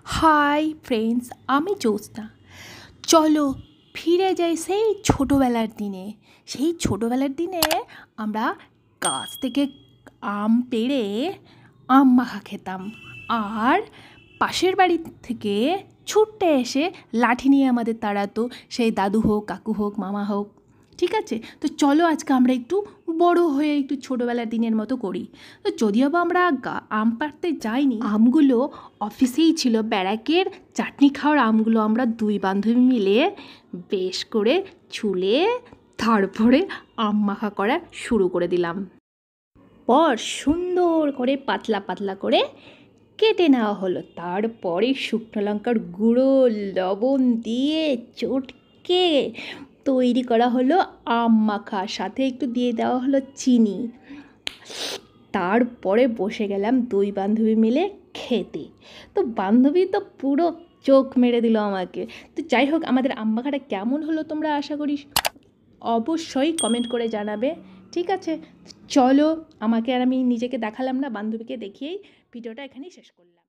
Hi friends, আমি জ্যোৎস্না। চলো ফিরে যাই সেই ছোটোবেলার দিনে। সেই ছোটোবেলার দিনে আমরা গাছ থেকে আম পেড়ে আম মাখা খেতাম, আর পাশের বাড়ি থেকে ছুটতে এসে লাঠি নিয়ে আমাদের তাড়াতো, সেই দাদু হোক, কাকু হোক, মামা হোক। ঠিক আছে, তো চলো আজকে আমরা একটু বড় হয়ে একটু ছোটোবেলার দিনের মতো করি। তো যদিও বা আমরা আম পাড়তে যাইনি, আমগুলো অফিসেই ছিল, ব্যারাকের চাটনি খাওয়ার আমগুলো আমরা দুই বান্ধবী মিলে বেশ করে ছুলে তারপরে আম মাখা করা শুরু করে দিলাম। পর সুন্দর করে পাতলা পাতলা করে কেটে নেওয়া হলো, তারপরে শুকনো লঙ্কার গুঁড়ো, লবণ দিয়ে চটকে তৈরি করা হলো আম মাখা, সাথে একটু দিয়ে দেওয়া হলো চিনি। তারপরে বসে গেলাম দুই বান্ধবী মিলে খেতে। তো বান্ধবী তো পুরো চোখ মেরে দিল আমাকে। তো যাই হোক, আমাদের আম মাখাটা কেমন হলো তোমরা আশা করি অবশ্যই কমেন্ট করে জানাবে। ঠিক আছে, চলো, আমাকে আর আমি নিজেকে দেখালাম না, বান্ধবীকে দেখিয়েই ভিডিওটা এখানেই শেষ করলাম।